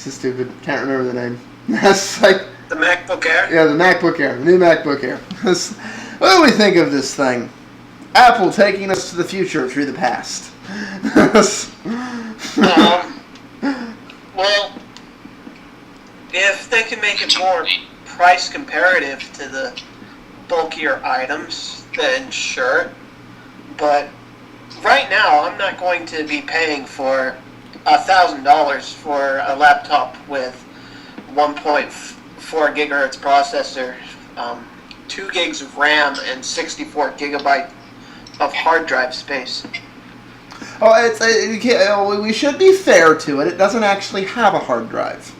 so stupid. Can't remember the name. That's like the MacBook Air. Yeah, the MacBook Air, the new MacBook Air. What do we think of this thing? Apple taking us to the future through the past. Well, if they can make it more price comparative to the bulkier items, then sure. But right now, I'm not going to be paying for $1,000 for a laptop with 1.4 gigahertz processor, 2 gigs of RAM, and 64 gigabyte of hard drive space. We should be fair to it. It doesn't actually have a hard drive.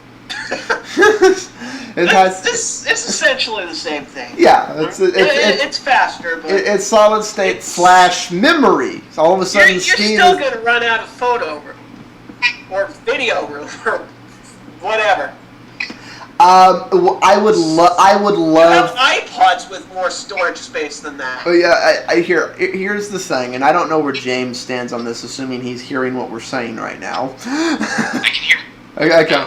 It's essentially the same thing. Yeah, it's faster, but it's solid state flash memory. So all of a sudden, you're still going to run out of photo room or video room or whatever. I would love. You have iPods with more storage space than that. Oh yeah, here's the thing, and I don't know where James stands on this, assuming he's hearing what we're saying right now. I can hear. Okay.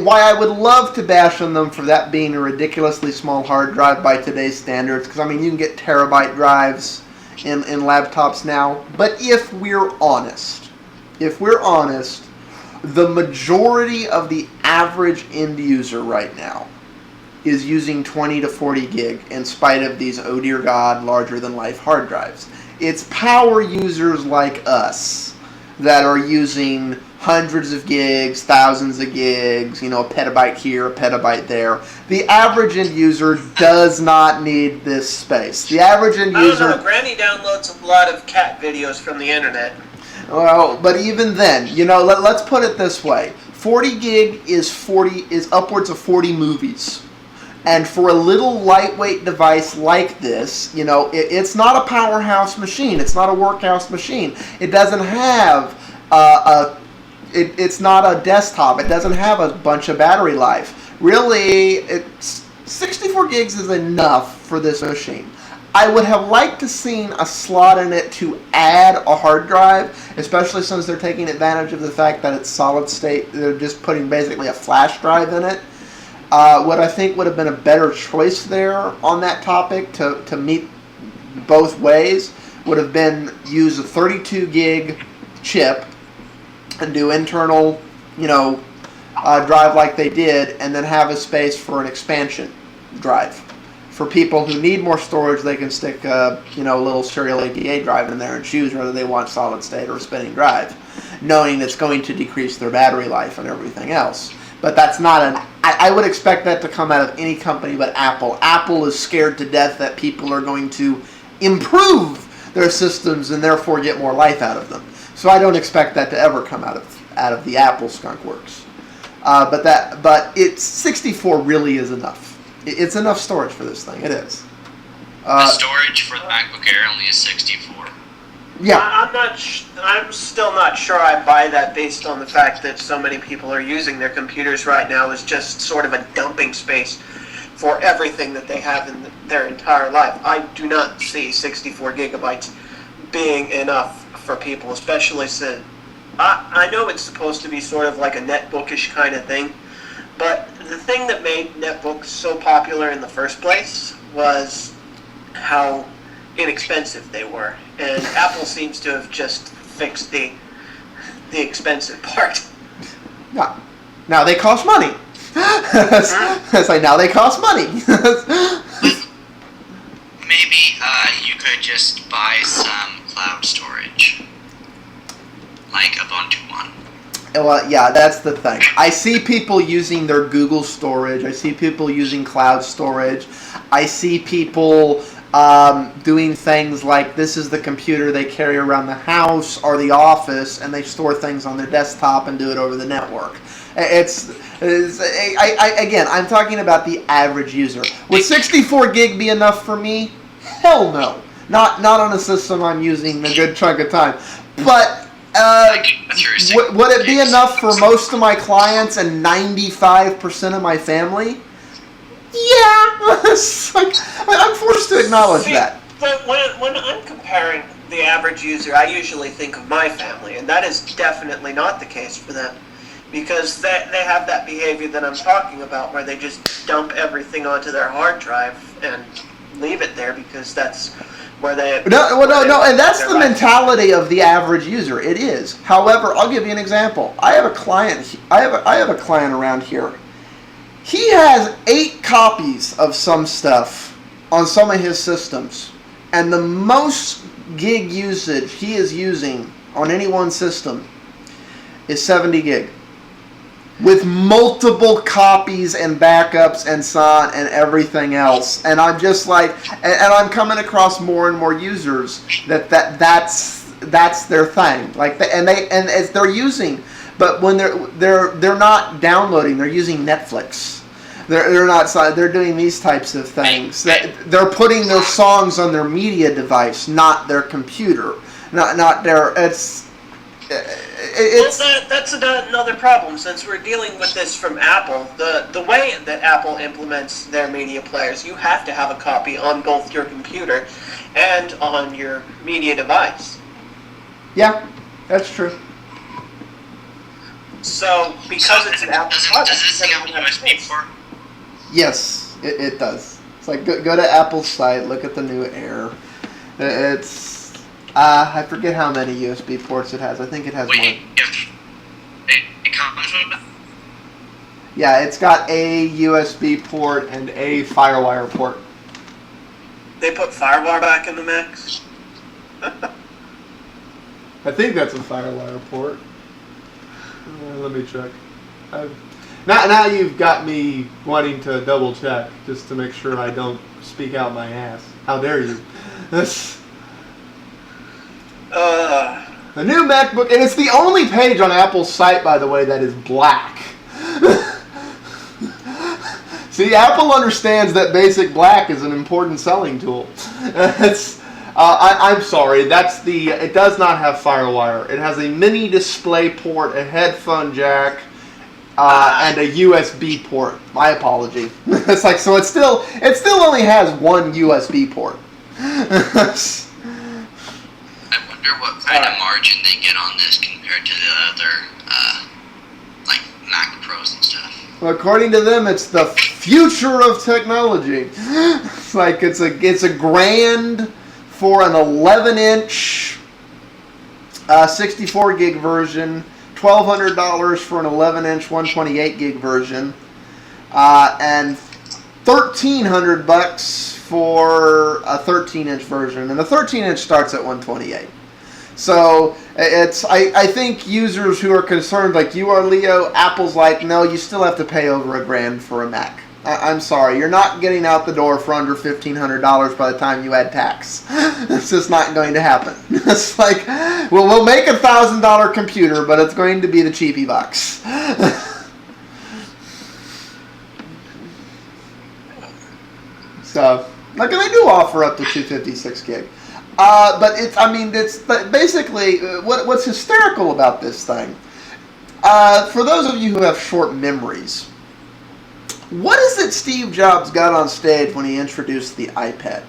Why I would love to bash on them for that being a ridiculously small hard drive by today's standards, because I mean you can get terabyte drives in laptops now. But if we're honest, the majority of the average end user right now is using 20 to 40 gig in spite of these, oh dear God, larger than life hard drives. It's power users like us that are using hundreds of gigs, thousands of gigs, a petabyte here, a petabyte there. The average end user does not need this space. The average end user... I don't know, Granny downloads a lot of cat videos from the internet. Well, but even then, let's put it this way. 40 gig is upwards of 40 movies. And for a little lightweight device like this, it's not a powerhouse machine. It's not a workhouse machine. It doesn't have it's not a desktop. It doesn't have a bunch of battery life. Really, 64 gigs is enough for this machine. I would have liked to seen a slot in it to add a hard drive, especially since they're taking advantage of the fact that it's solid state. They're just putting basically a flash drive in it. What I think would have been a better choice there on that topic to meet both ways would have been use a 32 gig chip and do internal, drive like they did, and then have a space for an expansion drive. For people who need more storage, they can stick a little serial ATA drive in there and choose whether they want solid state or a spinning drive, knowing it's going to decrease their battery life and everything else. But that's not I would expect that to come out of any company but Apple. Apple is scared to death that people are going to improve their systems and therefore get more life out of them. So I don't expect that to ever come out of the Apple Skunk Works. But 64 really is enough. It's enough storage for this thing. It is. The storage for the MacBook Air only is 64. Yeah. I'm still not sure I buy that based on the fact that so many people are using their computers right now as just sort of a dumping space for everything that they have in their entire life. I do not see 64 gigabytes being enough for people, especially since I know it's supposed to be sort of like a netbookish kind of thing, but the thing that made netbooks so popular in the first place was how inexpensive they were, and Apple seems to have just fixed the expensive part. Yeah. Now they cost money. It's like now they cost money. Maybe you could just buy some cloud storage, like Ubuntu one. Well, yeah, that's the thing. I see people using their Google storage. I see people using cloud storage. I see people doing things like this is the computer they carry around the house or the office, and they store things on their desktop and do it over the network. Again, I'm talking about the average user. Would 64 gig be enough for me? Hell no. Not on a system I'm using a good chunk of time. But would it be enough for most of my clients and 95% of my family? Yeah. I'm forced to acknowledge that. But when I'm comparing the average user, I usually think of my family, and that is definitely not the case for them. Because they have that behavior that I'm talking about, where they just dump everything onto their hard drive and leave it there because that's where they... No, and that's the mentality of the average user. It is. However, I'll give you an example. I have a client around here. He has 8 copies of some stuff on some of his systems, and the most gig usage he is using on any one system is 70 gig. With multiple copies and backups and so on and everything else. And I'm just like, and I'm coming across more and more users that's their thing. Like, and as they're using, but when they're not downloading, they're using Netflix. They're doing these types of things. They're putting their songs on their media device, not their computer. Not their, that's another problem, since we're dealing with this from Apple. The way that Apple implements their media players, you have to have a copy on both your computer and on your media device. Yeah, that's true. So, because it's an Apple product, does this thing have a USB port? Yes, it does. It's like, go to Apple's site, look at the new Air. It's... I forget how many USB ports it has. I think it has one. It comes with it? Yeah, it's got a USB port and a FireWire port. They put FireWire back in the mix? I think that's a FireWire port. Let me check. Now you've got me wanting to double check just to make sure I don't speak out my ass. How dare you? The new MacBook, and it's the only page on Apple's site, by the way, that is black. See, Apple understands that basic black is an important selling tool. I'm sorry, it does not have FireWire. It has a mini display port, a headphone jack, and a USB port. My apology. It's like, so it still only has one USB port. I wonder what kind of margin they get on this compared to the other, like Mac Pros and stuff. Well, according to them, it's the future of technology. It's like it's a $1,000 for an 11-inch 64 gig version, $1,200 for an 11-inch 128 gig version, and $1,300 for a 13-inch version, and the 13-inch starts at 128. So I think users who are concerned, like you are, Leo, Apple's like, no, you still have to pay over $1,000 for a Mac. I'm sorry, you're not getting out the door for under $1,500 by the time you add tax. It's just not going to happen. It's like, well, we'll make a $1,000 computer, but it's going to be the cheapy box. So, like, they do offer up to 256 gig. But it's basically what's hysterical about this thing. For those of you who have short memories, what is it Steve Jobs got on stage when he introduced the iPad?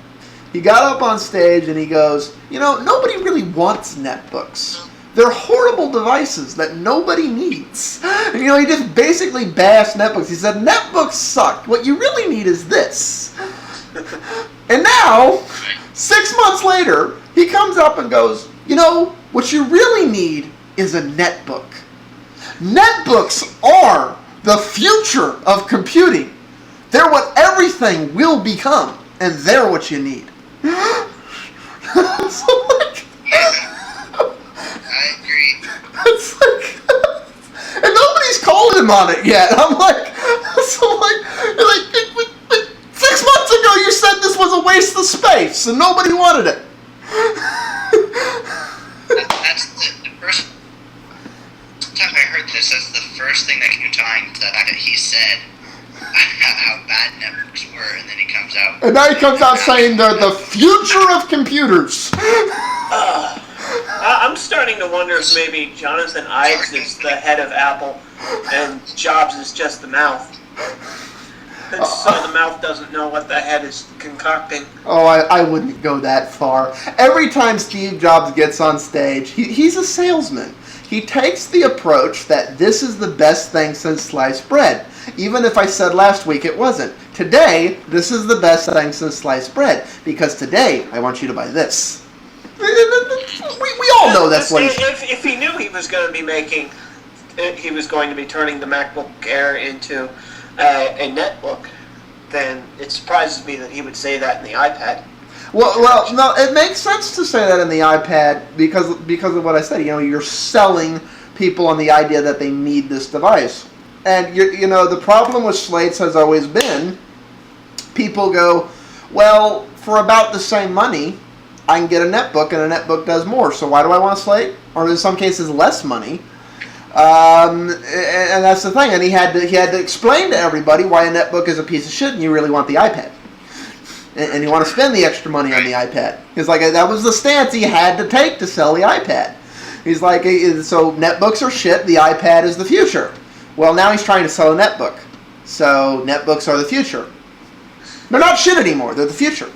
He got up on stage and he goes, nobody really wants netbooks. They're horrible devices that nobody needs. And, he just basically bashed netbooks. He said, netbooks suck. What you really need is this. And now, 6 months later, he comes up and goes, what you really need is a netbook. Netbooks are the future of computing. They're what everything will become, and they're what you need. I agree. It's like, and nobody's called him on it yet. I'm like, 6 months ago you said this was a waste of space and nobody wanted it. That's the first time I heard this. That's the first thing that came to mind. The fact that he said how bad networks were, and then he comes out. And now he comes out saying they're the future of computers. I'm starting to wonder if maybe Jonathan Ives is the head of Apple and Jobs is just the mouth. And so the mouth doesn't know what the head is concocting. Oh, I wouldn't go that far. Every time Steve Jobs gets on stage, he's a salesman. He takes the approach that this is the best thing since sliced bread. Even if I said last week it wasn't. Today, this is the best thing since sliced bread. Because today, I want you to buy this. We all know that's what he's... If he knew he was going to be turning the MacBook Air into a netbook, then it surprises me that he would say that in the iPad. Well, no, it makes sense to say that in the iPad because of what I said. You're selling people on the idea that they need this device. And, the problem with slates has always been people go, well, for about the same money, I can get a netbook, and a netbook does more. So why do I want a slate? Or in some cases, less money. And that's the thing. And he had to explain to everybody why a netbook is a piece of shit and you really want the iPad. And you want to spend the extra money on the iPad. He's like, that was the stance he had to take to sell the iPad. He's like, so netbooks are shit, the iPad is the future. Well, now he's trying to sell a netbook. So netbooks are the future. They're not shit anymore, they're the future.